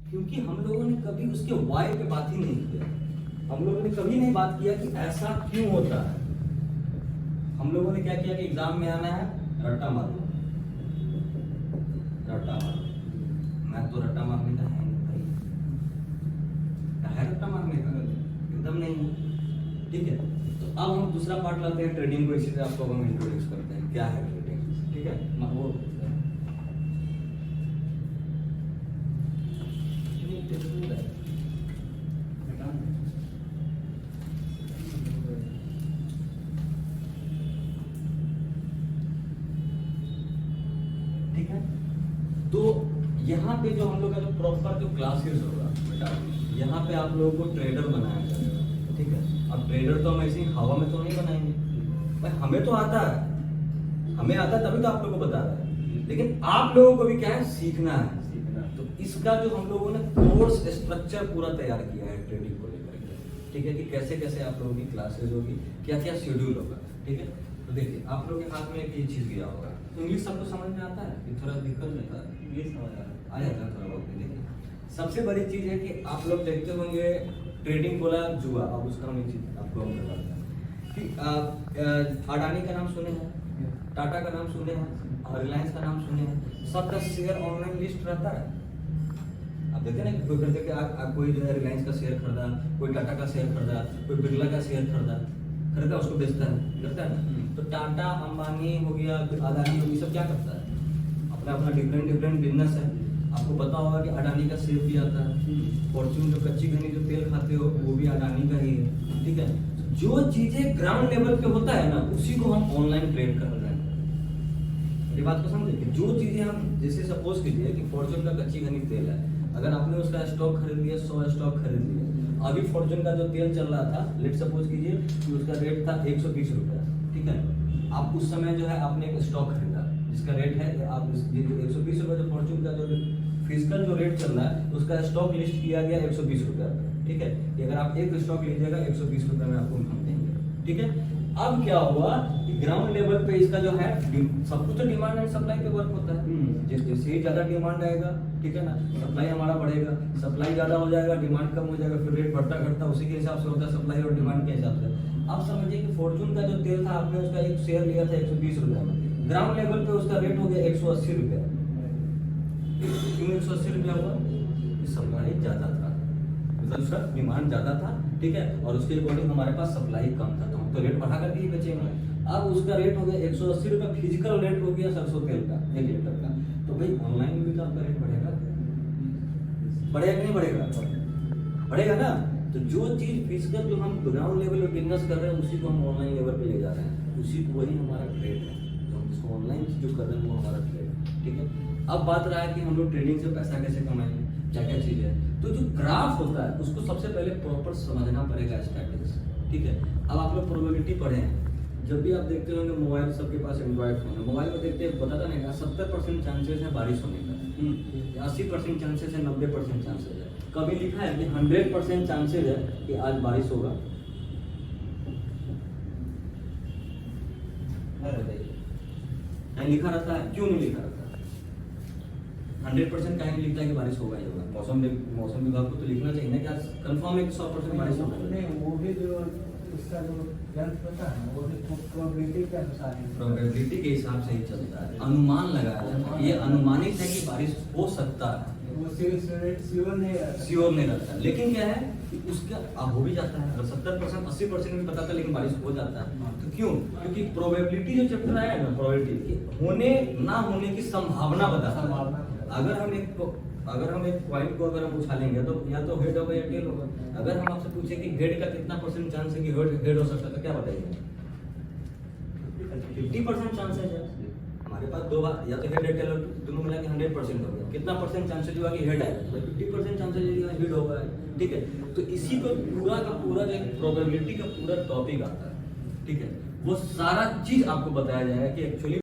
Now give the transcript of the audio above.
क्योंकि हम लोगों ने कभी उसके वाई पे बात ही नहीं किया। हम लोगों ने कभी नहीं बात किया कि ऐसा क्यों होता है। हम लोगों ने क्या किया कि एग्जाम में आना है, रट्टा मारो, रट्टा मारो। मैं तो रट्टा मारने का है नहीं, रट्टा मारने का एकदम नहीं है। ठीक है, तो अब हम दूसरा पार्ट लाते हैं ट्रेडिंग को। इसी से आपको हम इंट्रोड्यूस करते हैं क्या है ट्रेडिंग। ठीक है, वो ठीक है। तो यहाँ पे जो हम लोग का जो प्रॉपर जो क्लासेस होगा बेटा, यहाँ पे आप लोगों को ट्रेडर बनाया जाएगा। ठीक है, अब ट्रेडर तो हम ऐसे ही हवा में तो नहीं बनाएंगे भाई, हमें तो आता है, हमें आता है तभी तो आप लोगों को बता रहा है। लेकिन आप लोगों को भी क्या है, सीखना है। तो इसका जो हम लोगों ने कोर्स स्ट्रक्चर पूरा तैयार किया है ट्रेडिंग को लेकर के। ठीक है, कि कैसे कैसे आप लोगों की क्लासेस होगी, क्या क्या शेड्यूल होगा। ठीक है, तो देखिए आप लोगों के हाथ में एक ये चीज दिया होगा। इंग्लिश सबको समझ में आता है कि थोड़ा दिक्कत होता है, इंग्लिश समझ आ जाता है थोड़ा बहुत। देखिए सबसे बड़ी चीज है कि आप लोग देखते होंगे ट्रेडिंग बोला जुआ। अब उसका हम एक चीज आपको हम बताते हैं कि अडानी का नाम सुने हैं, टाटा का नाम सुने हैं, और रिलायंस का नाम सुने हैं। सबका शेयर ऑनलाइन लिस्ट रहता है। आप देखते हैं ना, कोई करते कि कोई जो है रिलायंस का शेयर खरीदा, कोई टाटा का शेयर खरीदा, कोई बिरला का शेयर खरीदा उसको बेचता है, करता है ना। तो टाटा अंबानी हो गया, अदानी हो गया, सब क्या करता है, अपना अपना डिफरेंट बिजनेस है। आपको पता होगा कि अडानी का शेयर भी आता है, फॉर्च्यून जो कच्ची घनी जो तेल खाते हो वो भी अडानी का ही है। ठीक है, जो चीजें ग्राउंड लेवल पे होता है ना, उसी को हम ऑनलाइन ट्रेड कर रहे हैं। ये बात को समझे कि जो चीजें हम, जैसे सपोज कीजिए कि फॉर्च्यून का कच्ची घनी तेल है, अगर आपने उसका स्टॉक खरीद लिया, 100 स्टॉक खरीद लिए, अभी फॉर्च्यून का जो तेल चल रहा था, लेट सपोज कीजिए कि उसका रेट था 120 रुपया। ठीक है, आप उस समय जो है आपने एक स्टॉक खरीदा जिसका रेट है, आप 120 रुपये जो फॉर्च्यून का जो फिजिकल जो रेट चल रहा है, उसका स्टॉक लिस्ट किया गया 120 रुपया। ठीक है, कि अगर आप एक स्टॉक लीजिएगा 120 रुपये में आपको इनकम देंगे। ठीक है, अब क्या हुआ कि ग्राउंड लेवल पे इसका जो है सब कुछ तो डिमांड एंड सप्लाई पे वर्क होता है। जैसे ही ज्यादा डिमांड आएगा, ठीक है ना, सप्लाई हमारा बढ़ेगा, सप्लाई ज्यादा हो जाएगा, डिमांड कम हो जाएगा, फिर रेट बढ़ता घटता उसी के हिसाब से होता है, सप्लाई और डिमांड के हिसाब से। अब समझिए कि फॉर्च्यून का जो तेल था, आपने उसका एक शेयर लिया था 120 रुपया में, ग्राउंड लेवल पे उसका रेट हो गया 180 रुपया। क्यों 180 रुपया हुआ? सप्लाई ज्यादा था, मतलब उसका डिमांड ज्यादा था। ठीक है, और उसके अकॉर्डिंग हमारे पास सप्लाई कम था, तो रेट बढ़ा करके ही बेचेंगे। अब उसका रेट हो गया 180 रुपया, फिजिकल रेट हो गया सरसों तेल का 1 लीटर का। तो भाई ऑनलाइन में भी तो आपका रेट बढ़ेगा, बढ़ेगा कि नहीं बढ़ेगा? बढ़ेगा ना। तो जो चीज फिजिकल जो हम ग्राउंड लेवल पे बिजनेस कर रहे हैं, उसी को हम ऑनलाइन लेवल पे ले जा रहे हैं, उसी को, वही हमारा ट्रेड है। तो हम इसको ऑनलाइन जो कर रहे हैं वो हमारा ट्रेड है। ठीक है, अब बात रहा है कि हम लोग ट्रेडिंग से पैसा कैसे कमाएंगे, क्या क्या चीज है। तो जो ग्राफ होता है उसको सबसे पहले प्रॉपर समझना पड़ेगा, स्ट्रैटेजी। ठीक है, अब आप लोग प्रोबेबिलिटी पढ़े हैं, जब भी आप देखते होंगे मोबाइल, सबके पास एंड्रॉइड फोन है, मोबाइल में देखते हैं बताता नहीं का 70% चांसेस है बारिश होने का, 80% चांसेस है, 90% चांसेस है। कभी लिखा है कि 100% चांसेस है कि आज बारिश होगा? कहीं लिखा रहता है? क्यों नहीं लिखा रहता? 100% कहीं लिखता है कि बारिश होगा ही होगा। मौसम विभाग को तो लिखना चाहिए ना कि आज कंफर्म है कि 100% बारिश होगा। नहीं, वो भी जो इसका जो लेंथ पता है वो भी प्रोबेबिलिटी के अनुसार है, प्रोबेबिलिटी के हिसाब से ही चलता है, अनुमान लगाया जाता है। ये अनुमानित है कि बारिश हो सकता है, वो श्योर नहीं रहता। श्योर नहीं रहता। लेकिन क्या है कि उसका हो भी जाता है, अगर 70% 80% भी पता था लेकिन बारिश हो जाता है। तो क्यों? क्योंकि प्रोबेबिलिटी जो चैप्टर आया है ना, प्रोबेबिलिटी होने ना होने की संभावना बताता है। अगर हम एक पॉइंट को अगर हम उछालेंगे तो या तो हेड होगा या टेल होगा। अगर हम आपसे पूछे कि हेड का कितना % चांस है कि हेड हो सकता है, तो क्या बताइए? 50% चांसेस है। हमारे पास दो बार, या तो हेड या टेल दोनों मिला के 100% हो गया। कितना % चांसेस हुआ कि हेड आएगा? 50% चांसेस है हेड होगा। ठीक है, तो इसी को पूरा का पूरा जो प्रोबेबिलिटी का पूरा टॉपिक आता है। ठीक है, वो सारा चीज आपको बताया जाएगा कि एक्चुअली